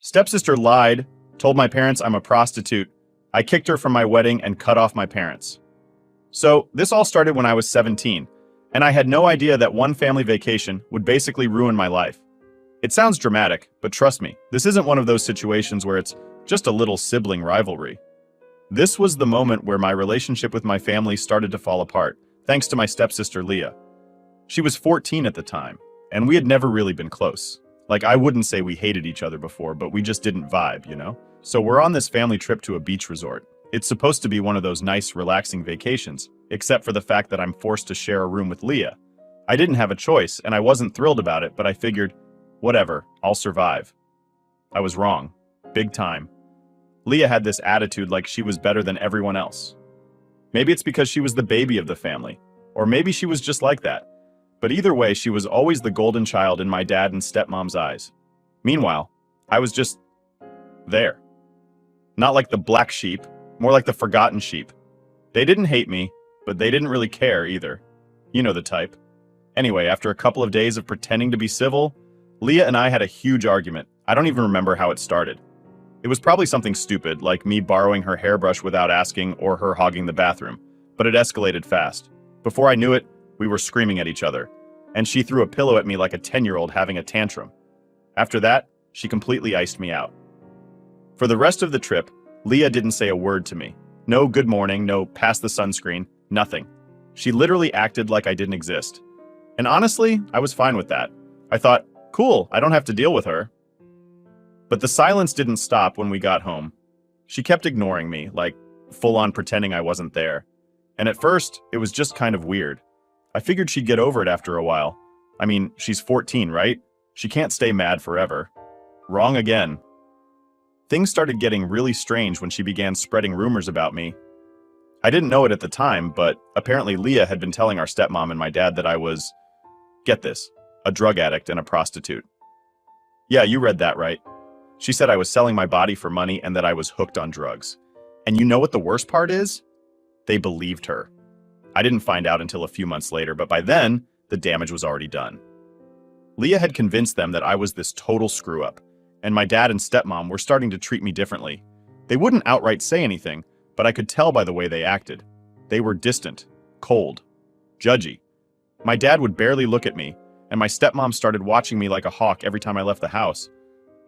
Stepsister lied, told my parents I'm a prostitute. I kicked her from my wedding and cut off my parents. So, this all started when I was 17, and I had no idea that one family vacation would basically ruin my life. It sounds dramatic, but trust me, this isn't one of those situations where it's just a little sibling rivalry. This was the moment where my relationship with my family started to fall apart, thanks to my stepsister Leah. She was 14 at the time, and we had never really been close. Like, I wouldn't say we hated each other before, but we just didn't vibe, you know? So we're on this family trip to a beach resort. It's supposed to be one of those nice, relaxing vacations, except for the fact that I'm forced to share a room with Leah. I didn't have a choice, and I wasn't thrilled about it, but I figured, whatever, I'll survive. I was wrong. Big time. Leah had this attitude like she was better than everyone else. Maybe it's because she was the baby of the family, or maybe she was just like that. But either way, she was always the golden child in my dad and stepmom's eyes. Meanwhile, I was just there. Not like the black sheep, more like the forgotten sheep. They didn't hate me, but they didn't really care either. You know the type. Anyway, after a couple of days of pretending to be civil, Leah and I had a huge argument. I don't even remember how it started. It was probably something stupid, like me borrowing her hairbrush without asking or her hogging the bathroom, but it escalated fast. Before I knew it, we were screaming at each other, and she threw a pillow at me like a 10-year-old having a tantrum. After that, she completely iced me out. For the rest of the trip, Leah didn't say a word to me. No good morning, no pass the sunscreen, nothing. She literally acted like I didn't exist. And honestly, I was fine with that. I thought, cool, I don't have to deal with her. But the silence didn't stop when we got home. She kept ignoring me, like full-on pretending I wasn't there. And at first, it was just kind of weird. I figured she'd get over it after a while. I mean, she's 14, right? She can't stay mad forever. Wrong again. Things started getting really strange when she began spreading rumors about me. I didn't know it at the time, but apparently Leah had been telling our stepmom and my dad that I was, get this, a drug addict and a prostitute. Yeah, you read that right. She said I was selling my body for money and that I was hooked on drugs. And you know what the worst part is? They believed her. I didn't find out until a few months later, but by then, the damage was already done. Leah had convinced them that I was this total screw-up, and my dad and stepmom were starting to treat me differently. They wouldn't outright say anything, but I could tell by the way they acted. They were distant, cold, judgy. My dad would barely look at me, and my stepmom started watching me like a hawk every time I left the house.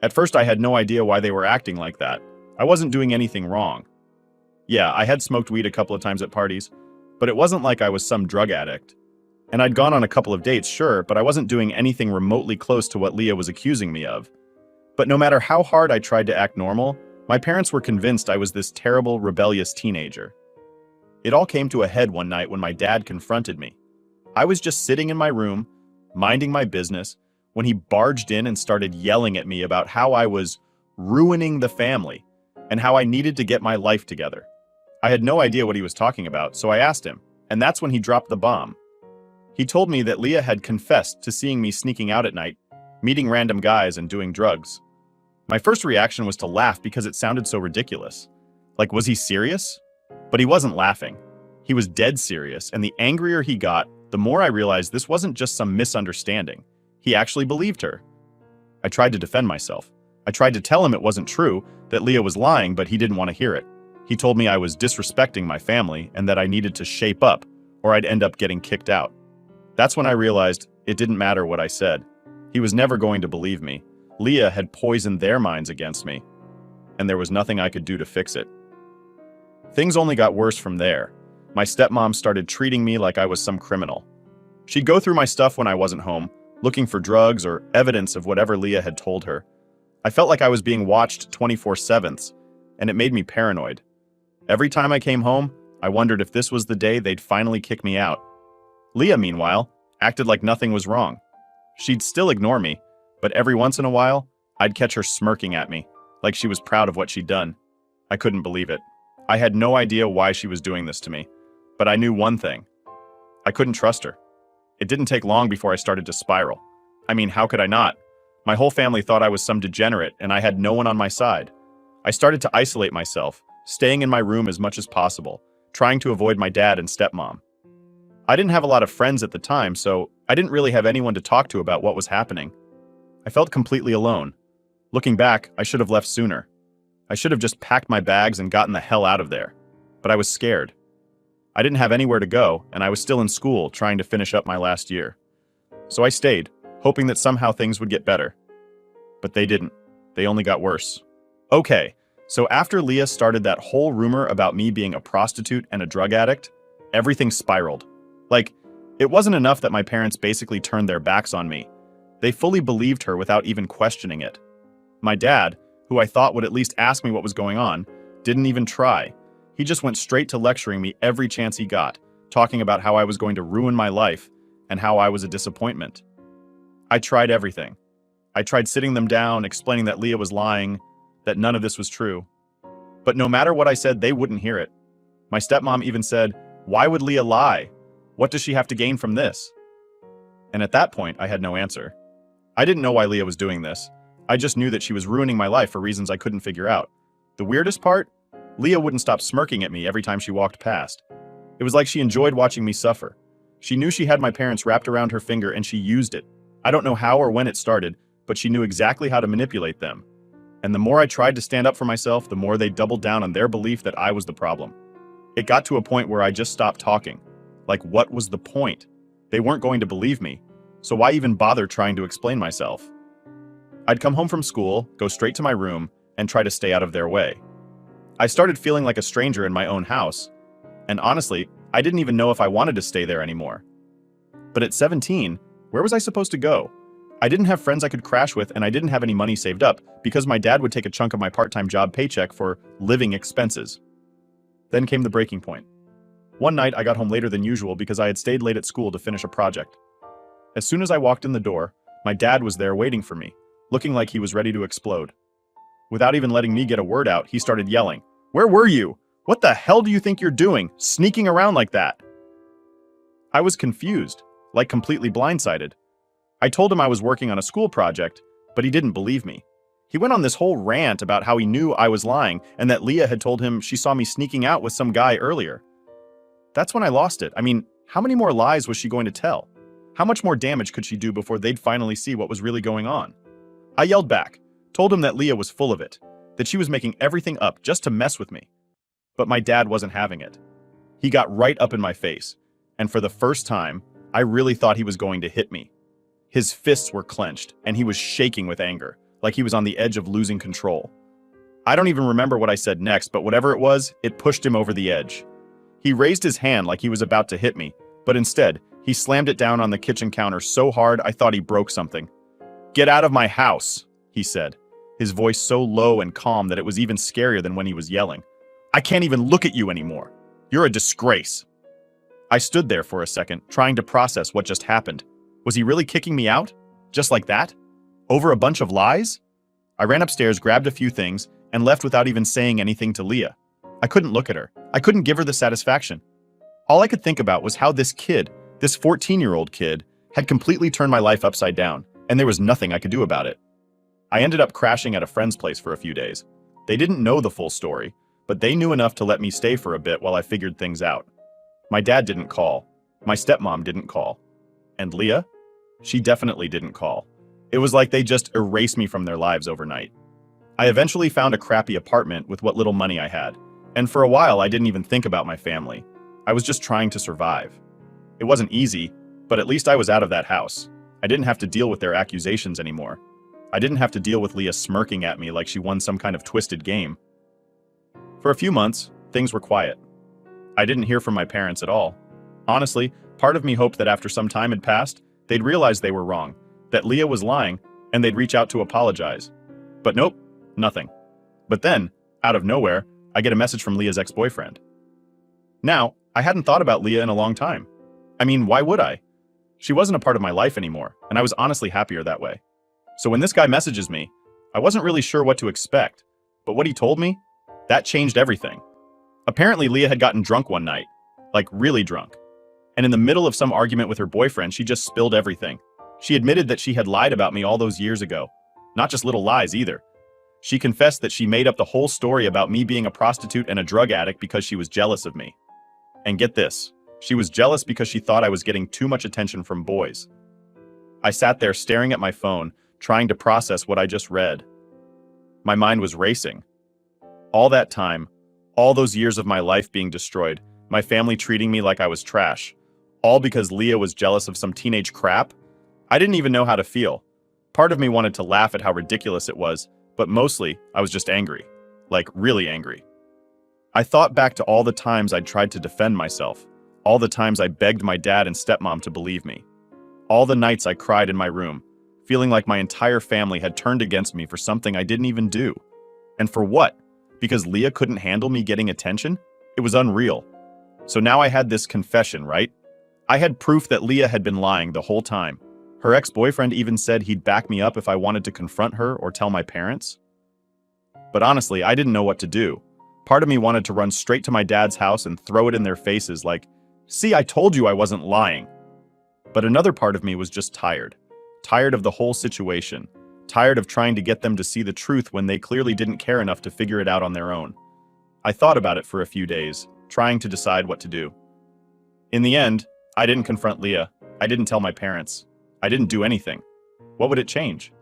At first, I had no idea why they were acting like that. I wasn't doing anything wrong. Yeah, I had smoked weed a couple of times at parties, but it wasn't like I was some drug addict. And I'd gone on a couple of dates, sure, but I wasn't doing anything remotely close to what Leah was accusing me of. But no matter how hard I tried to act normal, my parents were convinced I was this terrible, rebellious teenager. It all came to a head one night when my dad confronted me. I was just sitting in my room, minding my business, when he barged in and started yelling at me about how I was ruining the family and how I needed to get my life together. I had no idea what he was talking about, so I asked him, and that's when he dropped the bomb. He told me that Leah had confessed to seeing me sneaking out at night, meeting random guys and doing drugs. My first reaction was to laugh because it sounded so ridiculous. Like, was he serious? But he wasn't laughing. He was dead serious, and the angrier he got, the more I realized this wasn't just some misunderstanding. He actually believed her. I tried to defend myself. I tried to tell him it wasn't true, that Leah was lying, but he didn't want to hear it. He told me I was disrespecting my family and that I needed to shape up, or I'd end up getting kicked out. That's when I realized it didn't matter what I said. He was never going to believe me. Leah had poisoned their minds against me, and there was nothing I could do to fix it. Things only got worse from there. My stepmom started treating me like I was some criminal. She'd go through my stuff when I wasn't home, looking for drugs or evidence of whatever Leah had told her. I felt like I was being watched 24/7, and it made me paranoid. Every time I came home, I wondered if this was the day they'd finally kick me out. Leah, meanwhile, acted like nothing was wrong. She'd still ignore me, but every once in a while, I'd catch her smirking at me, like she was proud of what she'd done. I couldn't believe it. I had no idea why she was doing this to me, but I knew one thing. I couldn't trust her. It didn't take long before I started to spiral. I mean, how could I not? My whole family thought I was some degenerate, and I had no one on my side. I started to isolate myself, staying in my room as much as possible, trying to avoid my dad and stepmom. I didn't have a lot of friends at the time, so I didn't really have anyone to talk to about what was happening. I felt completely alone. Looking back, I should have left sooner. I should have just packed my bags and gotten the hell out of there. But I was scared. I didn't have anywhere to go, and I was still in school trying to finish up my last year. So I stayed, hoping that somehow things would get better. But they didn't. They only got worse. Okay, so after Leah started that whole rumor about me being a prostitute and a drug addict, everything spiraled. Like, it wasn't enough that my parents basically turned their backs on me. They fully believed her without even questioning it. My dad, who I thought would at least ask me what was going on, didn't even try. He just went straight to lecturing me every chance he got, talking about how I was going to ruin my life and how I was a disappointment. I tried everything. I tried sitting them down, explaining that Leah was lying, that none of this was true. But no matter what I said, they wouldn't hear it. My stepmom even said, "Why would Leah lie? What does she have to gain from this?" And at that point, I had no answer. I didn't know why Leah was doing this. I just knew that she was ruining my life for reasons I couldn't figure out. The weirdest part? Leah wouldn't stop smirking at me every time she walked past. It was like she enjoyed watching me suffer. She knew she had my parents wrapped around her finger and she used it. I don't know how or when it started, but she knew exactly how to manipulate them. And the more I tried to stand up for myself, the more they doubled down on their belief that I was the problem. It got to a point where I just stopped talking. Like, what was the point? They weren't going to believe me, so why even bother trying to explain myself? I'd come home from school, go straight to my room, and try to stay out of their way. I started feeling like a stranger in my own house, and honestly, I didn't even know if I wanted to stay there anymore. But at 17, where was I supposed to go? I didn't have friends I could crash with, and I didn't have any money saved up because my dad would take a chunk of my part-time job paycheck for living expenses. Then came the breaking point. One night, I got home later than usual because I had stayed late at school to finish a project. As soon as I walked in the door, my dad was there waiting for me, looking like he was ready to explode. Without even letting me get a word out, he started yelling, "Where were you? What the hell do you think you're doing, sneaking around like that?" I was confused, like completely blindsided. I told him I was working on a school project, but he didn't believe me. He went on this whole rant about how he knew I was lying and that Leah had told him she saw me sneaking out with some guy earlier. That's when I lost it. I mean, how many more lies was she going to tell? How much more damage could she do before they'd finally see what was really going on? I yelled back, told him that Leah was full of it, that she was making everything up just to mess with me. But my dad wasn't having it. He got right up in my face, and for the first time, I really thought he was going to hit me. His fists were clenched, and he was shaking with anger, like he was on the edge of losing control. I don't even remember what I said next, but whatever it was, it pushed him over the edge. He raised his hand like he was about to hit me, but instead, he slammed it down on the kitchen counter so hard I thought he broke something. "Get out of my house," he said, his voice so low and calm that it was even scarier than when he was yelling. "I can't even look at you anymore. You're a disgrace." I stood there for a second, trying to process what just happened. Was he really kicking me out? Just like that? Over a bunch of lies? I ran upstairs, grabbed a few things, and left without even saying anything to Leah. I couldn't look at her. I couldn't give her the satisfaction. All I could think about was how this kid, this 14-year-old kid, had completely turned my life upside down, and there was nothing I could do about it. I ended up crashing at a friend's place for a few days. They didn't know the full story, but they knew enough to let me stay for a bit while I figured things out. My dad didn't call. My stepmom didn't call. And Leah? She definitely didn't call. It was like they just erased me from their lives overnight. I eventually found a crappy apartment with what little money I had, and for a while I didn't even think about my family. I was just trying to survive. It wasn't easy, but at least I was out of that house. I didn't have to deal with their accusations anymore. I didn't have to deal with Leah smirking at me like she won some kind of twisted game. For a few months, things were quiet. I didn't hear from my parents at all. Honestly, part of me hoped that after some time had passed, they'd realize they were wrong, that Leah was lying, and they'd reach out to apologize. But nope, nothing. But then, out of nowhere, I get a message from Leah's ex-boyfriend. Now, I hadn't thought about Leah in a long time. I mean, why would I? She wasn't a part of my life anymore, and I was honestly happier that way. So when this guy messages me, I wasn't really sure what to expect, but what he told me, that changed everything. Apparently, Leah had gotten drunk one night, like really drunk. And in the middle of some argument with her boyfriend, she just spilled everything. She admitted that she had lied about me all those years ago. Not just little lies either. She confessed that she made up the whole story about me being a prostitute and a drug addict because she was jealous of me. And get this, she was jealous because she thought I was getting too much attention from boys. I sat there staring at my phone, trying to process what I just read. My mind was racing. All that time, all those years of my life being destroyed, my family treating me like I was trash, all because Leah was jealous of some teenage crap? I didn't even know how to feel. Part of me wanted to laugh at how ridiculous it was, but mostly, I was just angry. Like, really angry. I thought back to all the times I'd tried to defend myself, all the times I begged my dad and stepmom to believe me, all the nights I cried in my room, feeling like my entire family had turned against me for something I didn't even do. And for what? Because Leah couldn't handle me getting attention? It was unreal. So now I had this confession, right? I had proof that Leah had been lying the whole time. Her ex-boyfriend even said he'd back me up if I wanted to confront her or tell my parents. But honestly, I didn't know what to do. Part of me wanted to run straight to my dad's house and throw it in their faces like, "See, I told you I wasn't lying." But another part of me was just tired. Tired of the whole situation. Tired of trying to get them to see the truth when they clearly didn't care enough to figure it out on their own. I thought about it for a few days, trying to decide what to do. In the end, I didn't confront Leah. I didn't tell my parents. I didn't do anything. What would it change?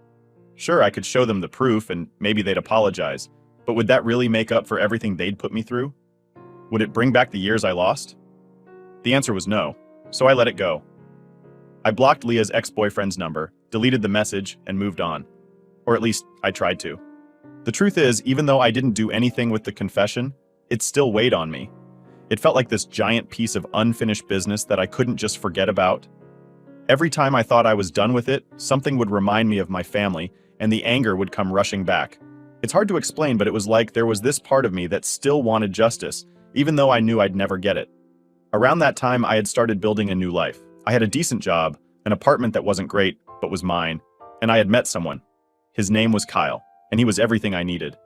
Sure, I could show them the proof and maybe they'd apologize, but would that really make up for everything they'd put me through? Would it bring back the years I lost? The answer was no, so I let it go. I blocked Leah's ex-boyfriend's number, deleted the message, and moved on. Or at least, I tried to. The truth is, even though I didn't do anything with the confession, it still weighed on me. It felt like this giant piece of unfinished business that I couldn't just forget about. Every time I thought I was done with it, something would remind me of my family, and the anger would come rushing back. It's hard to explain, but it was like there was this part of me that still wanted justice, even though I knew I'd never get it. Around that time, I had started building a new life. I had a decent job, an apartment that wasn't great, but was mine, and I had met someone. His name was Kyle, and he was everything I needed.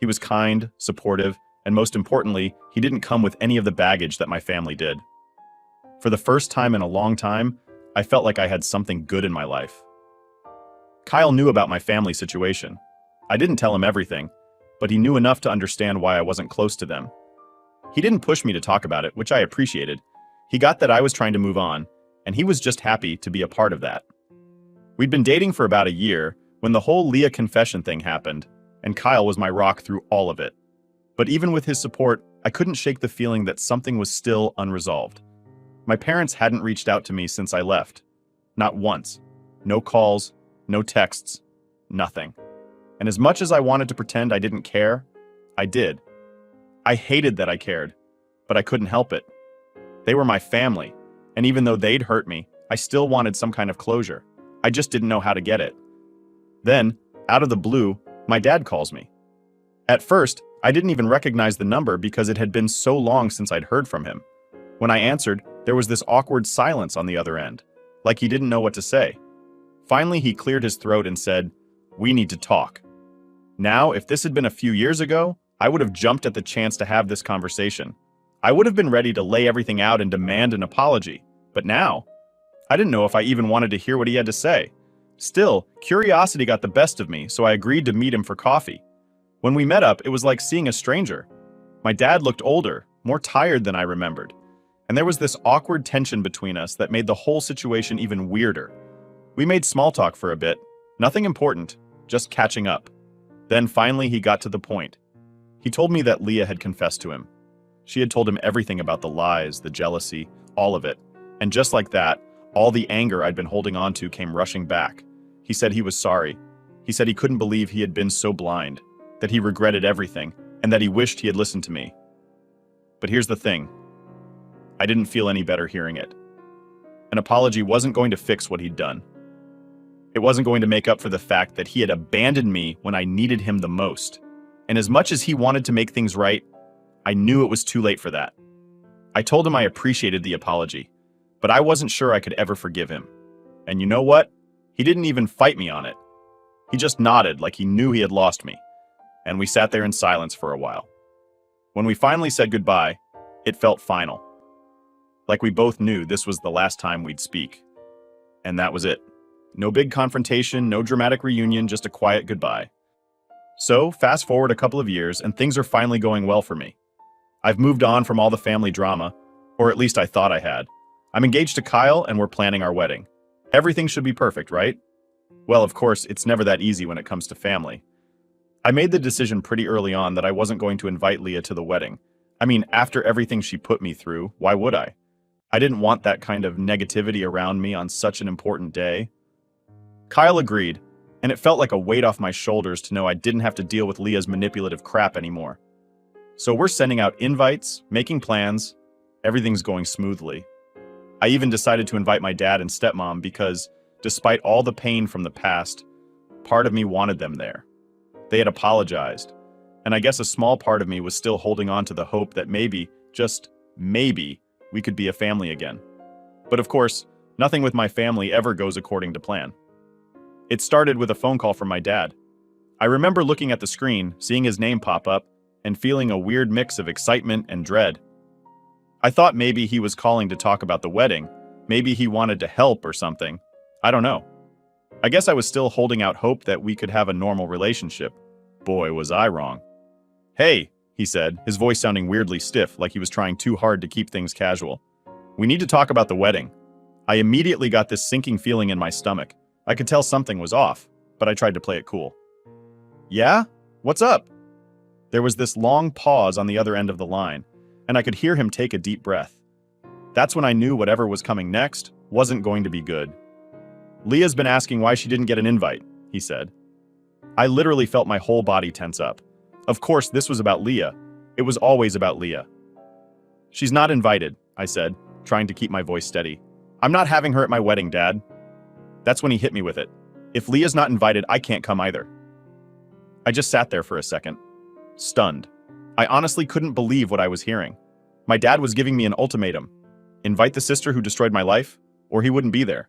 He was kind, supportive, and most importantly, he didn't come with any of the baggage that my family did. For the first time in a long time, I felt like I had something good in my life. Kyle knew about my family situation. I didn't tell him everything, but he knew enough to understand why I wasn't close to them. He didn't push me to talk about it, which I appreciated. He got that I was trying to move on, and he was just happy to be a part of that. We'd been dating for about a year when the whole Leah confession thing happened, and Kyle was my rock through all of it. But even with his support, I couldn't shake the feeling that something was still unresolved. My parents hadn't reached out to me since I left. Not once. No calls, no texts, nothing. And as much as I wanted to pretend I didn't care, I did. I hated that I cared, but I couldn't help it. They were my family, and even though they'd hurt me, I still wanted some kind of closure. I just didn't know how to get it. Then, out of the blue, my dad calls me. At first, I didn't even recognize the number because it had been so long since I'd heard from him. When I answered, there was this awkward silence on the other end, like he didn't know what to say. Finally, he cleared his throat and said, "We need to talk." Now, if this had been a few years ago, I would have jumped at the chance to have this conversation. I would have been ready to lay everything out and demand an apology. But now, I didn't know if I even wanted to hear what he had to say. Still, curiosity got the best of me, so I agreed to meet him for coffee. When we met up, it was like seeing a stranger. My dad looked older, more tired than I remembered. And there was this awkward tension between us that made the whole situation even weirder. We made small talk for a bit. Nothing important, just catching up. Then finally he got to the point. He told me that Leah had confessed to him. She had told him everything about the lies, the jealousy, all of it. And just like that, all the anger I'd been holding on to came rushing back. He said he was sorry. He said he couldn't believe he had been so blind, that he regretted everything, and that he wished he had listened to me. But here's the thing. I didn't feel any better hearing it. An apology wasn't going to fix what he'd done. It wasn't going to make up for the fact that he had abandoned me when I needed him the most. And as much as he wanted to make things right, I knew it was too late for that. I told him I appreciated the apology, but I wasn't sure I could ever forgive him. And you know what? He didn't even fight me on it. He just nodded like he knew he had lost me. And we sat there in silence for a while. When we finally said goodbye, it felt final. Like we both knew this was the last time we'd speak. And that was it. No big confrontation, no dramatic reunion, just a quiet goodbye. So, fast forward a couple of years, and things are finally going well for me. I've moved on from all the family drama, or at least I thought I had. I'm engaged to Kyle, and we're planning our wedding. Everything should be perfect, right? Well, of course, it's never that easy when it comes to family. I made the decision pretty early on that I wasn't going to invite Leah to the wedding. I mean, after everything she put me through, why would I? I didn't want that kind of negativity around me on such an important day. Kyle agreed, and it felt like a weight off my shoulders to know I didn't have to deal with Leah's manipulative crap anymore. So we're sending out invites, making plans, everything's going smoothly. I even decided to invite my dad and stepmom because, despite all the pain from the past, part of me wanted them there. They had apologized, and I guess a small part of me was still holding on to the hope that maybe, just maybe, we could be a family again. But of course, nothing with my family ever goes according to plan. It started with a phone call from my dad. I remember looking at the screen, seeing his name pop up, and feeling a weird mix of excitement and dread. I thought maybe he was calling to talk about the wedding, maybe he wanted to help or something. I don't know. I guess I was still holding out hope that we could have a normal relationship. Boy, was I wrong. "Hey," he said, his voice sounding weirdly stiff, like he was trying too hard to keep things casual. "We need to talk about the wedding." I immediately got this sinking feeling in my stomach. I could tell something was off, but I tried to play it cool. "Yeah? What's up?" There was this long pause on the other end of the line, and I could hear him take a deep breath. That's when I knew whatever was coming next wasn't going to be good. "Leah's been asking why she didn't get an invite," he said. I literally felt my whole body tense up. Of course, this was about Leah. It was always about Leah. "She's not invited," I said, trying to keep my voice steady. "I'm not having her at my wedding, Dad." That's when he hit me with it. "If Leah's not invited, I can't come either." I just sat there for a second, stunned. I honestly couldn't believe what I was hearing. My dad was giving me an ultimatum. Invite the sister who destroyed my life, or he wouldn't be there.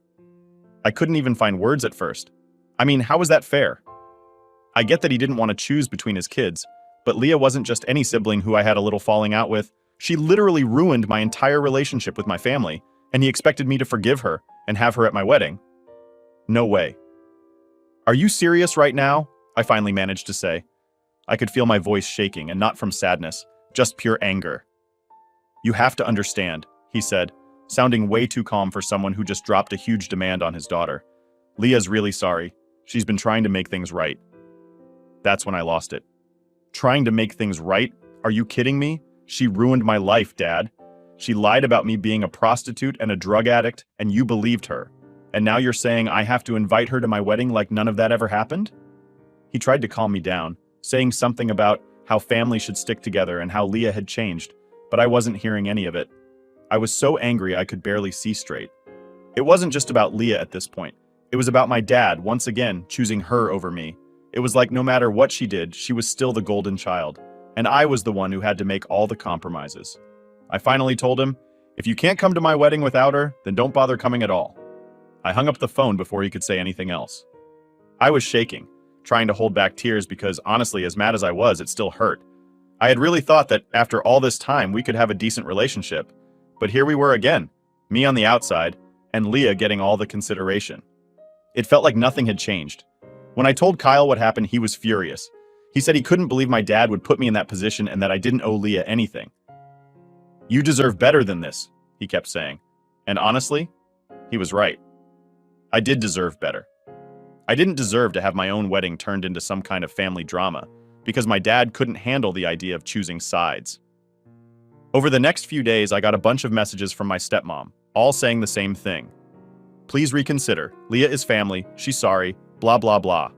I couldn't even find words at first. I mean, how was that fair? I get that he didn't want to choose between his kids, but Leah wasn't just any sibling who I had a little falling out with. She literally ruined my entire relationship with my family, and he expected me to forgive her and have her at my wedding. No way. "Are you serious right now?" I finally managed to say. I could feel my voice shaking, and not from sadness, just pure anger. "You have to understand," he said, sounding way too calm for someone who just dropped a huge demand on his daughter. "Leah's really sorry. She's been trying to make things right." That's when I lost it. Trying to make things right? Are you kidding me? She ruined my life, Dad. She lied about me being a prostitute and a drug addict, and you believed her. And now you're saying I have to invite her to my wedding like none of that ever happened? He tried to calm me down, saying something about how family should stick together and how Leah had changed, but I wasn't hearing any of it. I was so angry I could barely see straight. It wasn't just about Leah at this point. It was about my dad, once again, choosing her over me. It was like no matter what she did, she was still the golden child, and I was the one who had to make all the compromises. I finally told him, "If you can't come to my wedding without her, then don't bother coming at all." I hung up the phone before he could say anything else. I was shaking, trying to hold back tears because honestly, as mad as I was, it still hurt. I had really thought that after all this time, we could have a decent relationship. But here we were again, me on the outside, and Leah getting all the consideration. It felt like nothing had changed. When I told Kyle what happened, he was furious. He said he couldn't believe my dad would put me in that position and that I didn't owe Leah anything. "You deserve better than this," he kept saying. And honestly, he was right. I did deserve better. I didn't deserve to have my own wedding turned into some kind of family drama, because my dad couldn't handle the idea of choosing sides. Over the next few days, I got a bunch of messages from my stepmom, all saying the same thing. "Please reconsider. Leah is family. She's sorry. Blah, blah, blah."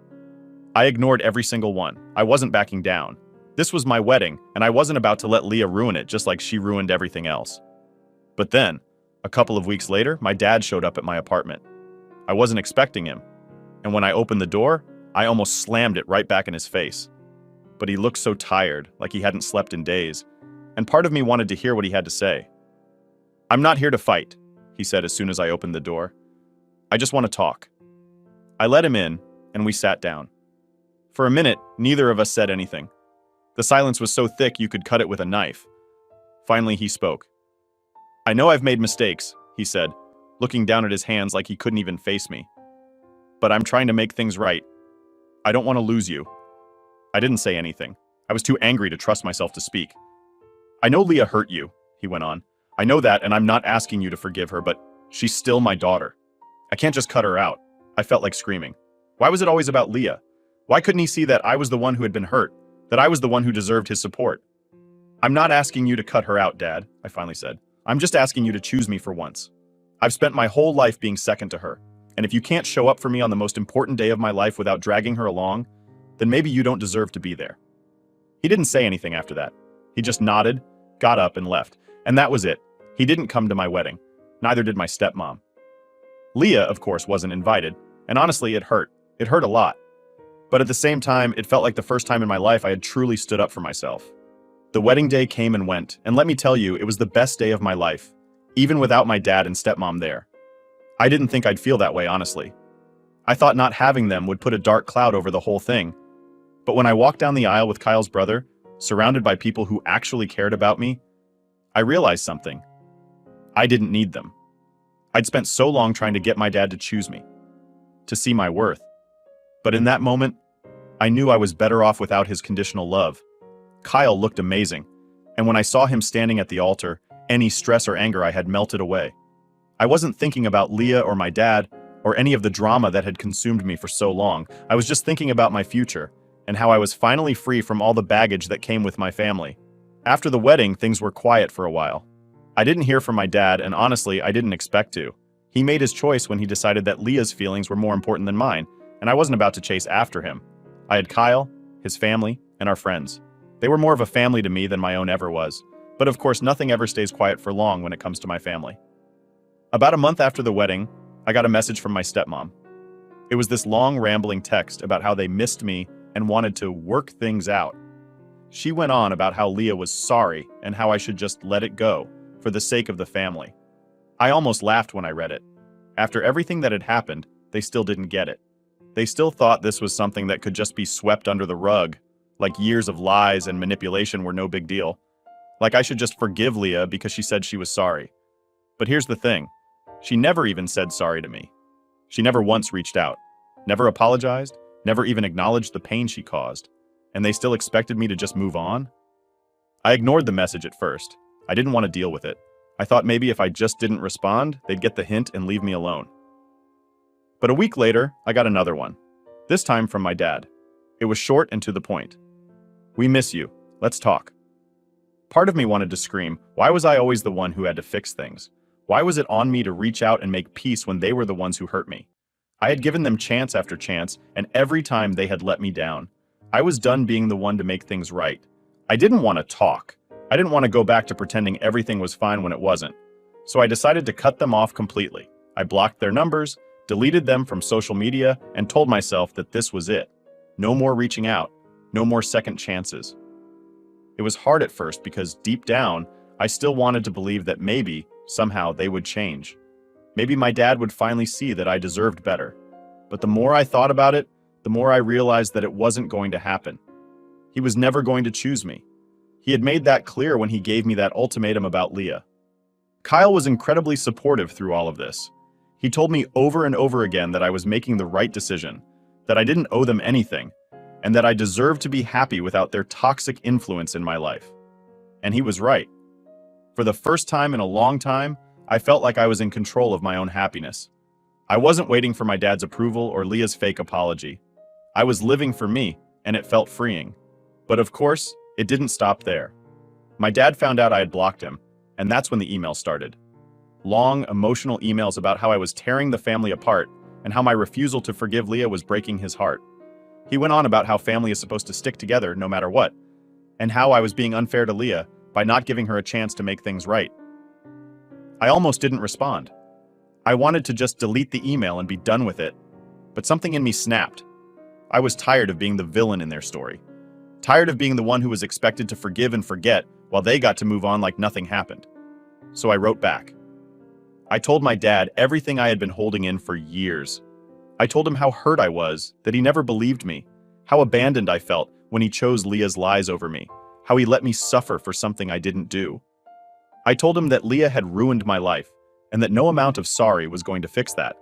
I ignored every single one. I wasn't backing down. This was my wedding, and I wasn't about to let Leah ruin it just like she ruined everything else. But then, a couple of weeks later, my dad showed up at my apartment. I wasn't expecting him, and when I opened the door, I almost slammed it right back in his face. But he looked so tired, like he hadn't slept in days, and part of me wanted to hear what he had to say. "I'm not here to fight," he said as soon as I opened the door. "I just want to talk." I let him in, and we sat down. For a minute, neither of us said anything. The silence was so thick you could cut it with a knife. Finally, he spoke. "I know I've made mistakes," he said, looking down at his hands like he couldn't even face me. "But I'm trying to make things right. I don't want to lose you." I didn't say anything. I was too angry to trust myself to speak. "I know Leah hurt you," he went on. "I know that, and I'm not asking you to forgive her, but she's still my daughter. I can't just cut her out." I felt like screaming. Why was it always about Leah? Why couldn't he see that I was the one who had been hurt, that I was the one who deserved his support? "I'm not asking you to cut her out, Dad," I finally said. "I'm just asking you to choose me for once. I've spent my whole life being second to her, and if you can't show up for me on the most important day of my life without dragging her along, then maybe you don't deserve to be there." He didn't say anything after that. He just nodded, got up, and left. And that was it. He didn't come to my wedding. Neither did my stepmom. Leah, of course, wasn't invited, and honestly, it hurt. It hurt a lot. But at the same time, it felt like the first time in my life I had truly stood up for myself. The wedding day came and went, and let me tell you, it was the best day of my life, even without my dad and stepmom there. I didn't think I'd feel that way, honestly. I thought not having them would put a dark cloud over the whole thing. But when I walked down the aisle with Kyle's brother, surrounded by people who actually cared about me, I realized something. I didn't need them. I'd spent so long trying to get my dad to choose me, to see my worth. But in that moment, I knew I was better off without his conditional love. Kyle looked amazing, and when I saw him standing at the altar, any stress or anger I had melted away. I wasn't thinking about Leah or my dad, or any of the drama that had consumed me for so long. I was just thinking about my future, and how I was finally free from all the baggage that came with my family. After the wedding, things were quiet for a while. I didn't hear from my dad, and honestly, I didn't expect to. He made his choice when he decided that Leah's feelings were more important than mine, and I wasn't about to chase after him. I had Kyle, his family, and our friends. They were more of a family to me than my own ever was. But of course, nothing ever stays quiet for long when it comes to my family. About a month after the wedding, I got a message from my stepmom. It was this long, rambling text about how they missed me and wanted to work things out. She went on about how Leah was sorry and how I should just let it go for the sake of the family. I almost laughed when I read it. After everything that had happened, they still didn't get it. They still thought this was something that could just be swept under the rug, like years of lies and manipulation were no big deal. Like I should just forgive Leah because she said she was sorry. But here's the thing. She never even said sorry to me. She never once reached out, never apologized, never even acknowledged the pain she caused. And they still expected me to just move on? I ignored the message at first. I didn't want to deal with it. I thought maybe if I just didn't respond, they'd get the hint and leave me alone. But a week later, I got another one. This time from my dad. It was short and to the point. "We miss you. Let's talk." Part of me wanted to scream, why was I always the one who had to fix things? Why was it on me to reach out and make peace when they were the ones who hurt me? I had given them chance after chance, and every time they had let me down. I was done being the one to make things right. I didn't want to talk. I didn't want to go back to pretending everything was fine when it wasn't. So I decided to cut them off completely. I blocked their numbers, deleted them from social media, and told myself that this was it. No more reaching out. No more second chances. It was hard at first because deep down, I still wanted to believe that maybe, somehow, they would change. Maybe my dad would finally see that I deserved better. But the more I thought about it, the more I realized that it wasn't going to happen. He was never going to choose me. He had made that clear when he gave me that ultimatum about Leah. Kyle was incredibly supportive through all of this. He told me over and over again that I was making the right decision, that I didn't owe them anything, and that I deserved to be happy without their toxic influence in my life. And he was right. For the first time in a long time, I felt like I was in control of my own happiness. I wasn't waiting for my dad's approval or Leah's fake apology. I was living for me, and it felt freeing. But of course, it didn't stop there. My dad found out I had blocked him, and that's when the emails started. Long, emotional emails about how I was tearing the family apart and how my refusal to forgive Leah was breaking his heart. He went on about how family is supposed to stick together no matter what, and how I was being unfair to Leah by not giving her a chance to make things right. I almost didn't respond. I wanted to just delete the email and be done with it, but something in me snapped. I was tired of being the villain in their story. Tired of being the one who was expected to forgive and forget while they got to move on like nothing happened. So I wrote back. I told my dad everything I had been holding in for years. I told him how hurt I was, that he never believed me, how abandoned I felt when he chose Leah's lies over me, how he let me suffer for something I didn't do. I told him that Leah had ruined my life, and that no amount of sorry was going to fix that.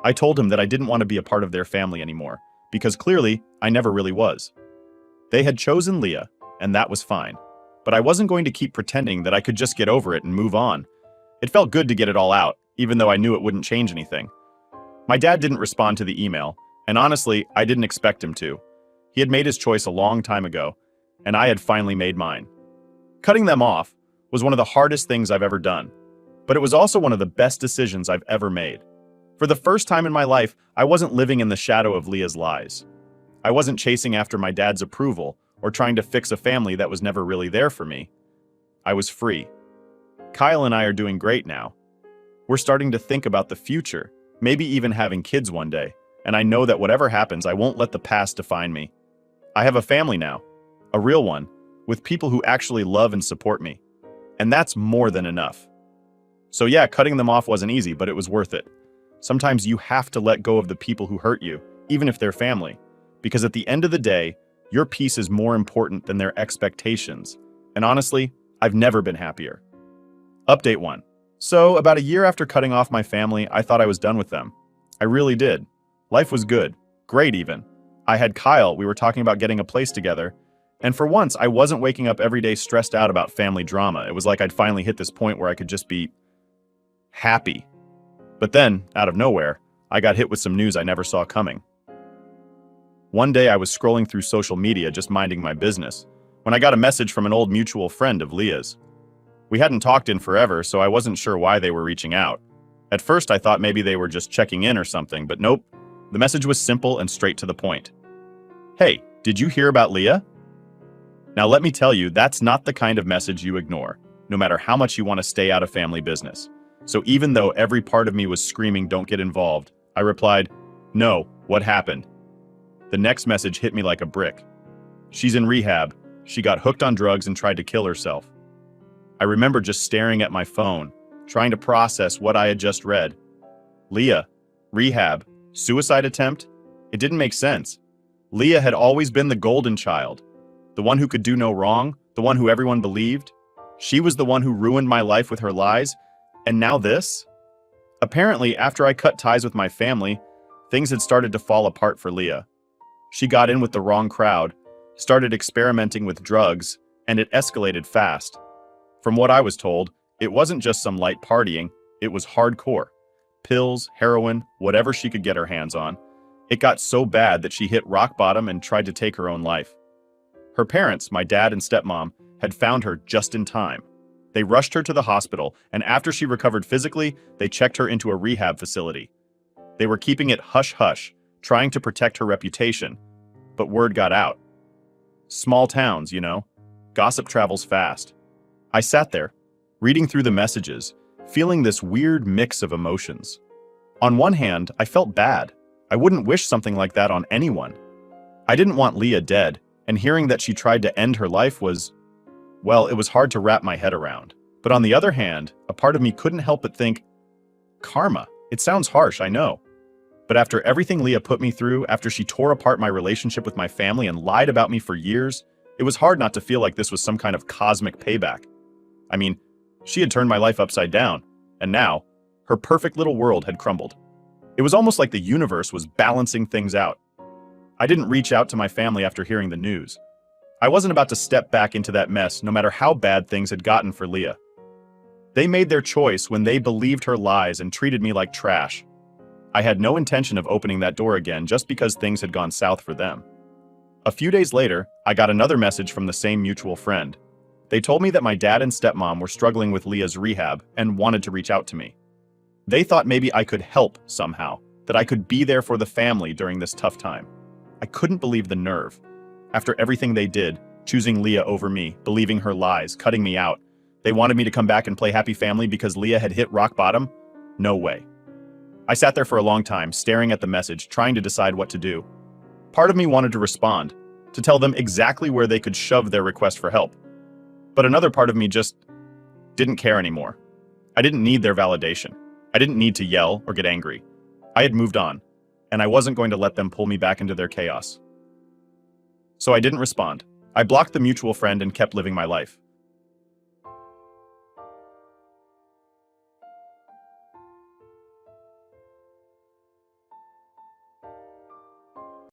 I told him that I didn't want to be a part of their family anymore, because clearly, I never really was. They had chosen Leah, and that was fine. But I wasn't going to keep pretending that I could just get over it and move on. It felt good to get it all out, even though I knew it wouldn't change anything. My dad didn't respond to the email, and honestly, I didn't expect him to. He had made his choice a long time ago, and I had finally made mine. Cutting them off was one of the hardest things I've ever done, but it was also one of the best decisions I've ever made. For the first time in my life, I wasn't living in the shadow of Leah's lies. I wasn't chasing after my dad's approval or trying to fix a family that was never really there for me. I was free. Kyle and I are doing great now. We're starting to think about the future, maybe even having kids one day, and I know that whatever happens, I won't let the past define me. I have a family now, a real one, with people who actually love and support me. And that's more than enough. So yeah, cutting them off wasn't easy, but it was worth it. Sometimes you have to let go of the people who hurt you, even if they're family, because at the end of the day, your peace is more important than their expectations. And honestly, I've never been happier. Update 1. So, about a year after cutting off my family, I thought I was done with them. I really did. Life was good. Great, even. I had Kyle, we were talking about getting a place together, and for once, I wasn't waking up every day stressed out about family drama. It was like I'd finally hit this point where I could just be happy. But then, out of nowhere, I got hit with some news I never saw coming. One day I was scrolling through social media just minding my business, when I got a message from an old mutual friend of Leah's. We hadn't talked in forever, so I wasn't sure why they were reaching out. At first I thought maybe they were just checking in or something, but nope. The message was simple and straight to the point. Hey, did you hear about Leah? Now let me tell you, that's not the kind of message you ignore, no matter how much you want to stay out of family business. So even though every part of me was screaming, don't get involved, I replied, no, what happened? The next message hit me like a brick. She's in rehab. She got hooked on drugs and tried to kill herself. I remember just staring at my phone, trying to process what I had just read. Leah, rehab, suicide attempt? It didn't make sense. Leah had always been the golden child, the one who could do no wrong, the one who everyone believed. She was the one who ruined my life with her lies, and now this? Apparently, after I cut ties with my family, things had started to fall apart for Leah. She got in with the wrong crowd, started experimenting with drugs, and it escalated fast. From what I was told, it wasn't just some light partying, it was hardcore. Pills, heroin, whatever she could get her hands on. It got so bad that she hit rock bottom and tried to take her own life. Her parents, my dad and stepmom, had found her just in time. They rushed her to the hospital, and after she recovered physically, they checked her into a rehab facility. They were keeping it hush-hush, trying to protect her reputation. But word got out. Small towns, you know. Gossip travels fast. I sat there, reading through the messages, feeling this weird mix of emotions. On one hand, I felt bad. I wouldn't wish something like that on anyone. I didn't want Leah dead, and hearing that she tried to end her life was, well, it was hard to wrap my head around. But on the other hand, a part of me couldn't help but think, karma. It sounds harsh, I know. But after everything Leah put me through, after she tore apart my relationship with my family and lied about me for years, it was hard not to feel like this was some kind of cosmic payback. I mean, she had turned my life upside down, and now, her perfect little world had crumbled. It was almost like the universe was balancing things out. I didn't reach out to my family after hearing the news. I wasn't about to step back into that mess, no matter how bad things had gotten for Leah. They made their choice when they believed her lies and treated me like trash. I had no intention of opening that door again just because things had gone south for them. A few days later, I got another message from the same mutual friend. They told me that my dad and stepmom were struggling with Leah's rehab and wanted to reach out to me. They thought maybe I could help somehow, that I could be there for the family during this tough time. I couldn't believe the nerve. After everything they did, choosing Leah over me, believing her lies, cutting me out, they wanted me to come back and play happy family because Leah had hit rock bottom? No way. I sat there for a long time, staring at the message, trying to decide what to do. Part of me wanted to respond, to tell them exactly where they could shove their request for help. But another part of me just didn't care anymore. I didn't need their validation. I didn't need to yell or get angry. I had moved on, and I wasn't going to let them pull me back into their chaos. So I didn't respond. I blocked the mutual friend and kept living my life.